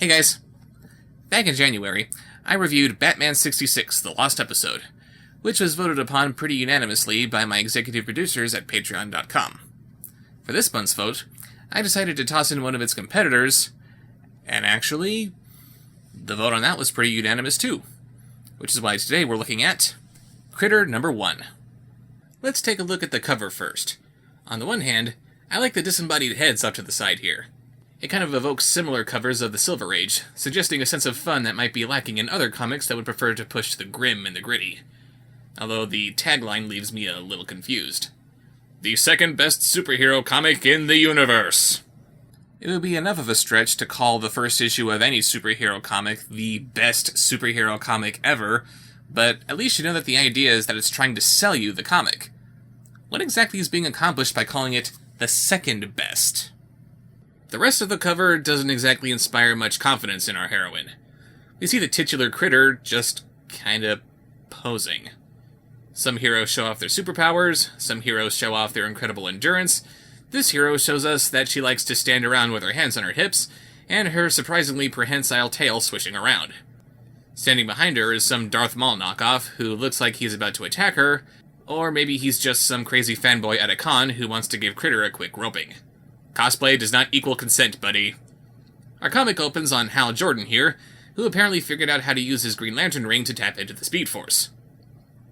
Hey guys, back in January, I reviewed Batman 66, The Lost Episode, which was voted upon pretty unanimously by my executive producers at patreon.com. For this month's vote, I decided to toss in one of its competitors, and actually, the vote on that was pretty unanimous too, which is why today we're looking at Critter number 1. Let's take a look at the cover first. On the one hand, I like the disembodied heads off to the side here. It kind of evokes similar covers of the Silver Age, suggesting a sense of fun that might be lacking in other comics that would prefer to push the grim and the gritty. Although the tagline leaves me a little confused. The second best superhero comic in the universe! It would be enough of a stretch to call the first issue of any superhero comic the best superhero comic ever, but at least you know that the idea is that it's trying to sell you the comic. What exactly is being accomplished by calling it the second best? The rest of the cover doesn't exactly inspire much confidence in our heroine. We see the titular Critter just kinda posing. Some heroes show off their superpowers, some heroes show off their incredible endurance. This hero shows us that she likes to stand around with her hands on her hips, and her surprisingly prehensile tail swishing around. Standing behind her is some Darth Maul knockoff who looks like he's about to attack her, or maybe he's just some crazy fanboy at a con who wants to give Critter a quick roping. Cosplay does not equal consent, buddy. Our comic opens on Hal Jordan here, who apparently figured out how to use his Green Lantern ring to tap into the Speed Force.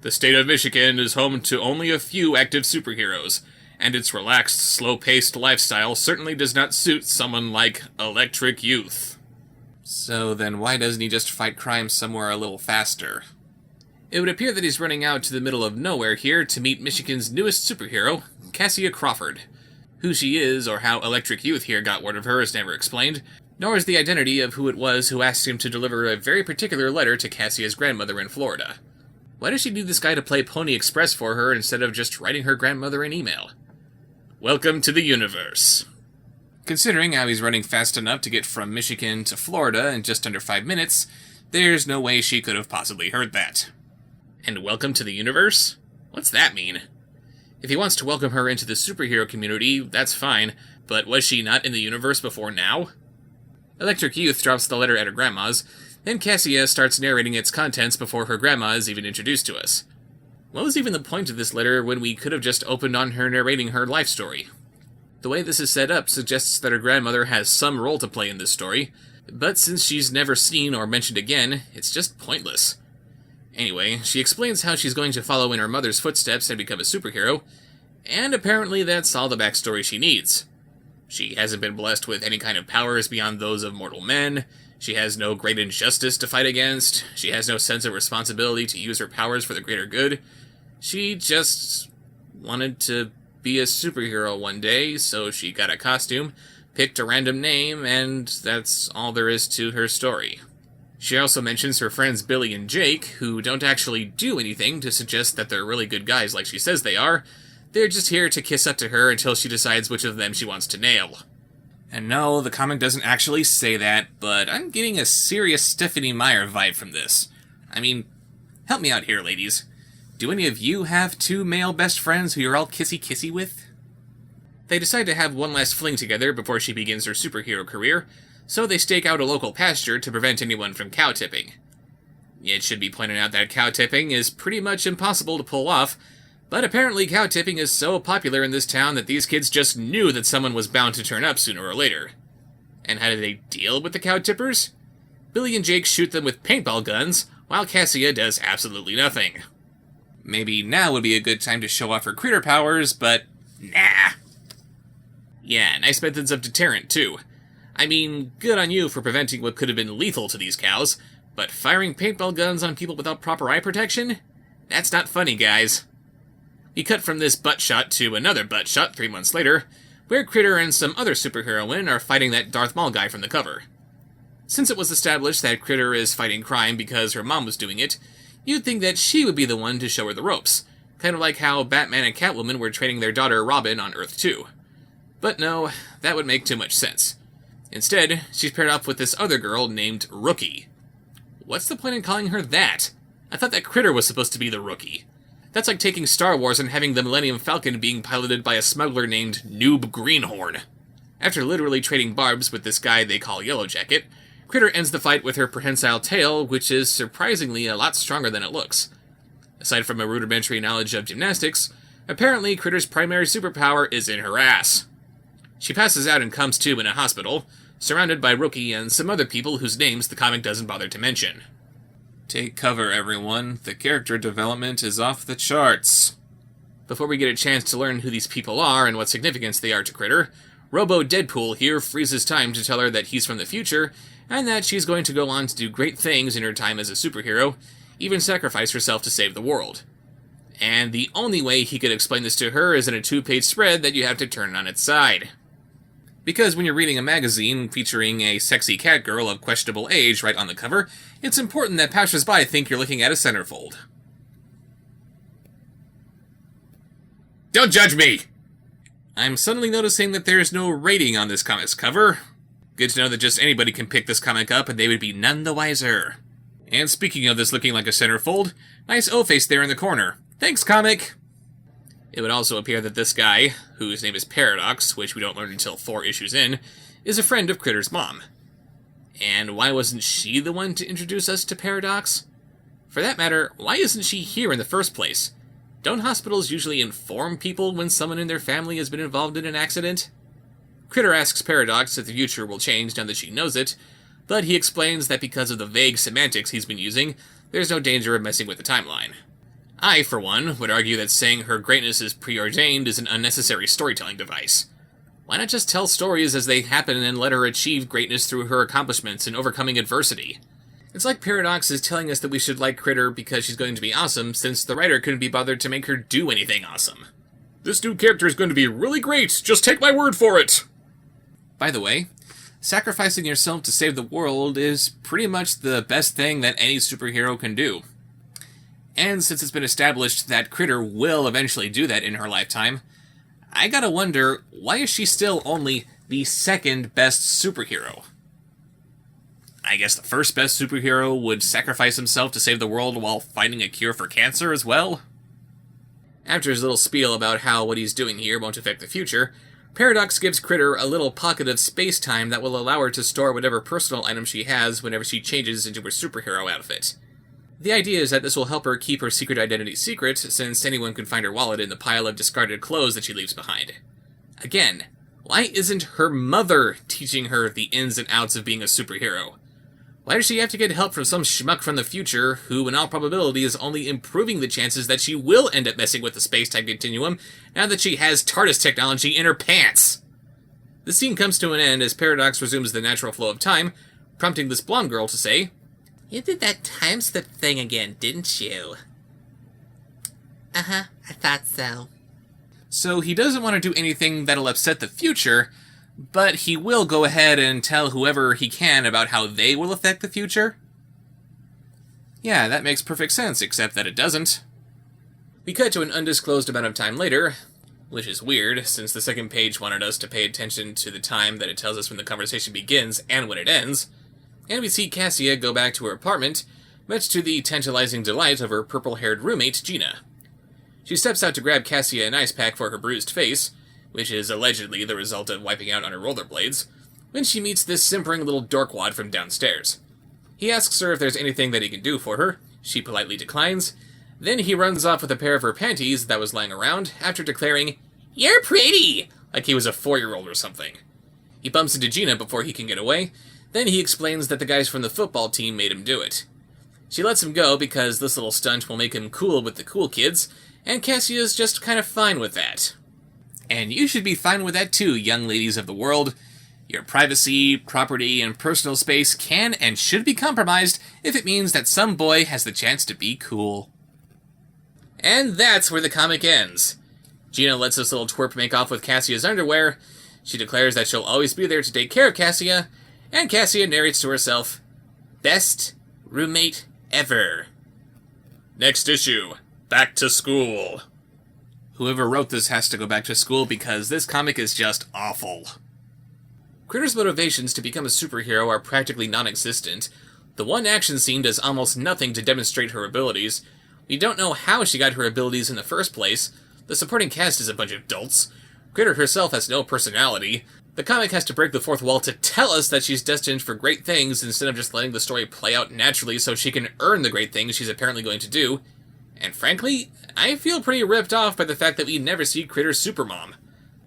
The state of Michigan is home to only a few active superheroes, and its relaxed, slow-paced lifestyle certainly does not suit someone like Electric Youth. So then why doesn't he just fight crime somewhere a little faster? It would appear that he's running out to the middle of nowhere here to meet Michigan's newest superhero, Cassia Crawford. Who she is, or how Electric Youth here got word of her, is never explained, nor is the identity of who it was who asked him to deliver a very particular letter to Cassia's grandmother in Florida. Why does she need this guy to play Pony Express for her instead of just writing her grandmother an email? Welcome to the universe. Considering how he's running fast enough to get from Michigan to Florida in just under 5 minutes, there's no way she could have possibly heard that. And welcome to the universe? What's that mean? If he wants to welcome her into the superhero community, that's fine, but was she not in the universe before now? Electric Youth drops the letter at her grandma's, then Cassia starts narrating its contents before her grandma is even introduced to us. What was even the point of this letter when we could have just opened on her narrating her life story? The way this is set up suggests that her grandmother has some role to play in this story, but since she's never seen or mentioned again, it's just pointless. Anyway, she explains how she's going to follow in her mother's footsteps and become a superhero, and apparently that's all the backstory she needs. She hasn't been blessed with any kind of powers beyond those of mortal men, she has no great injustice to fight against, she has no sense of responsibility to use her powers for the greater good. She just wanted to be a superhero one day, so she got a costume, picked a random name, and that's all there is to her story. She also mentions her friends Billy and Jake, who don't actually do anything to suggest that they're really good guys like she says they are. They're just here to kiss up to her until she decides which of them she wants to nail. And no, the comic doesn't actually say that, but I'm getting a serious Stephanie Meyer vibe from this. I mean, help me out here, ladies. Do any of you have 2 male best friends who you're all kissy-kissy with? They decide to have one last fling together before she begins her superhero career, so they stake out a local pasture to prevent anyone from cow tipping. It should be pointed out that cow tipping is pretty much impossible to pull off, but apparently cow tipping is so popular in this town that these kids just knew that someone was bound to turn up sooner or later. And how do they deal with the cow tippers? Billy and Jake shoot them with paintball guns, while Cassia does absolutely nothing. Maybe now would be a good time to show off her critter powers, but nah. Yeah, nice methods of deterrent, too. I mean, good on you for preventing what could have been lethal to these cows, but firing paintball guns on people without proper eye protection? That's not funny, guys. We cut from this butt shot to another butt shot 3 months later, where Critter and some other superheroine are fighting that Darth Maul guy from the cover. Since it was established that Critter is fighting crime because her mom was doing it, you'd think that she would be the one to show her the ropes, kind of like how Batman and Catwoman were training their daughter Robin on Earth 2. But no, that would make too much sense. Instead, she's paired up with this other girl named Rookie. What's the point in calling her that? I thought that Critter was supposed to be the Rookie. That's like taking Star Wars and having the Millennium Falcon being piloted by a smuggler named Noob Greenhorn. After literally trading barbs with this guy they call Yellow Jacket, Critter ends the fight with her prehensile tail, which is surprisingly a lot stronger than it looks. Aside from a rudimentary knowledge of gymnastics, apparently Critter's primary superpower is in her ass. She passes out and comes to in a hospital, surrounded by Rookie and some other people whose names the comic doesn't bother to mention. Take cover, everyone. The character development is off the charts. Before we get a chance to learn who these people are and what significance they are to Critter, Robo Deadpool here freezes time to tell her that he's from the future, and that she's going to go on to do great things in her time as a superhero, even sacrifice herself to save the world. And the only way he could explain this to her is in a 2-page spread that you have to turn on its side. Because when you're reading a magazine featuring a sexy cat girl of questionable age right on the cover, it's important that passers-by think you're looking at a centerfold. Don't judge me! I'm suddenly noticing that there's no rating on this comic's cover. Good to know that just anybody can pick this comic up and they would be none the wiser. And speaking of this looking like a centerfold, nice O-face there in the corner. Thanks, comic! It would also appear that this guy, whose name is Paradox, which we don't learn until 4 issues in, is a friend of Critter's mom. And why wasn't she the one to introduce us to Paradox? For that matter, why isn't she here in the first place? Don't hospitals usually inform people when someone in their family has been involved in an accident? Critter asks Paradox if the future will change now that she knows it, but he explains that because of the vague semantics he's been using, there's no danger of messing with the timeline. I, for one, would argue that saying her greatness is preordained is an unnecessary storytelling device. Why not just tell stories as they happen and let her achieve greatness through her accomplishments and overcoming adversity? It's like Paradox is telling us that we should like Critter because she's going to be awesome, since the writer couldn't be bothered to make her do anything awesome. This new character is going to be really great, just take my word for it! By the way, sacrificing yourself to save the world is pretty much the best thing that any superhero can do. And since it's been established that Critter will eventually do that in her lifetime, I gotta wonder, why is she still only the second best superhero? I guess the first best superhero would sacrifice himself to save the world while finding a cure for cancer as well? After his little spiel about how what he's doing here won't affect the future, Paradox gives Critter a little pocket of space-time that will allow her to store whatever personal item she has whenever she changes into her superhero outfit. The idea is that this will help her keep her secret identity secret, since anyone can find her wallet in the pile of discarded clothes that she leaves behind. Again, why isn't her mother teaching her the ins and outs of being a superhero? Why does she have to get help from some schmuck from the future, who in all probability is only improving the chances that she will end up messing with the space-time continuum now that she has TARDIS technology in her pants? The scene comes to an end as Paradox resumes the natural flow of time, prompting this blonde girl to say, "You did that time slip thing again, didn't you?" Uh-huh, I thought so. So he doesn't want to do anything that'll upset the future, but he will go ahead and tell whoever he can about how they will affect the future? Yeah, that makes perfect sense, except that it doesn't. We cut to an undisclosed amount of time later, which is weird, since the second page wanted us to pay attention to the time that it tells us when the conversation begins and when it ends, and we see Cassia go back to her apartment, much to the tantalizing delight of her purple-haired roommate, Gina. She steps out to grab Cassia an ice pack for her bruised face, which is allegedly the result of wiping out on her rollerblades, when she meets this simpering little dorkwad from downstairs. He asks her if there's anything that he can do for her. She politely declines. Then he runs off with a pair of her panties that was lying around, after declaring, "You're pretty!" like he was a 4-year-old or something. He bumps into Gina before he can get away. Then he explains that the guys from the football team made him do it. She lets him go because this little stunt will make him cool with the cool kids, and Cassia's just kind of fine with that. And you should be fine with that too, young ladies of the world. Your privacy, property, and personal space can and should be compromised if it means that some boy has the chance to be cool. And that's where the comic ends. Gina lets this little twerp make off with Cassia's underwear. She declares that she'll always be there to take care of Cassia, and Cassia narrates to herself, "Best roommate ever." Next issue, back to school. Whoever wrote this has to go back to school because this comic is just awful. Critter's motivations to become a superhero are practically non-existent. The one action scene does almost nothing to demonstrate her abilities. We don't know how she got her abilities in the first place. The supporting cast is a bunch of dolts. Critter herself has no personality. The comic has to break the fourth wall to tell us that she's destined for great things instead of just letting the story play out naturally so she can earn the great things she's apparently going to do. And frankly, I feel pretty ripped off by the fact that we never see Critter's supermom.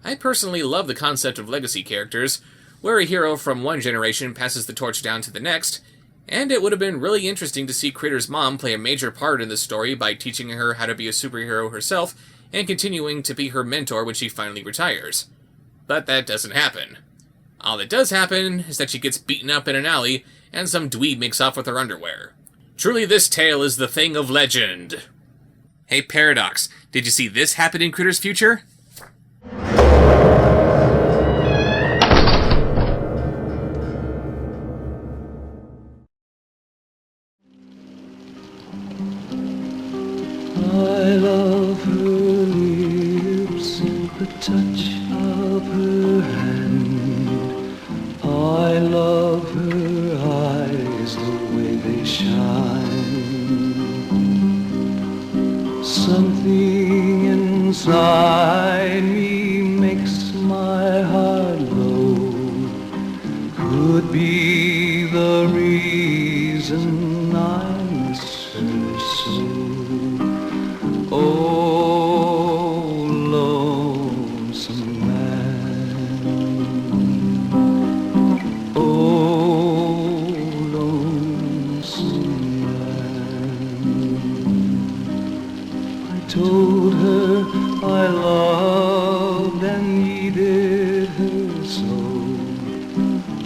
I personally love the concept of legacy characters, where a hero from one generation passes the torch down to the next, and it would have been really interesting to see Critter's mom play a major part in this story by teaching her how to be a superhero herself and continuing to be her mentor when she finally retires. But that doesn't happen. All that does happen is that she gets beaten up in an alley, and some dweeb makes off with her underwear. Truly, this tale is the thing of legend. Hey Paradox, did you see this happen in Critter's future? I love her lips, the touch of her hand. I love her eyes, the way they shine. Something inside me makes my heart glow. Could be the reason I miss her so. Oh, lonesome man. Oh, lonesome man. I told her I loved and needed her so.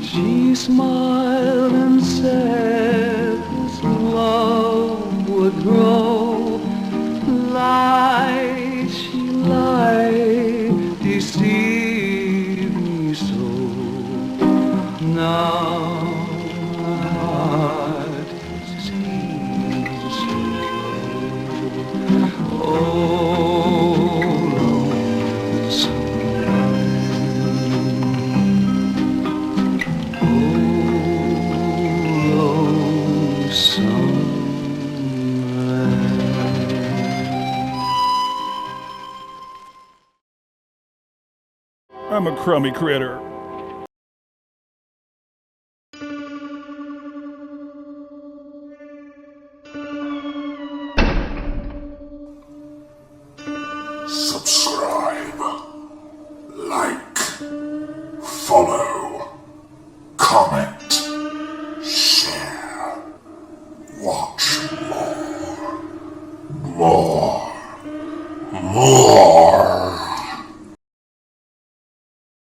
She smiled and said this love would grow. Lied, she lied, deceived me so. Now my heart seems so low. Oh, lonesome man. Oh, lonesome. I'm a crummy critter. Subscribe, like, follow, comment, share, watch more.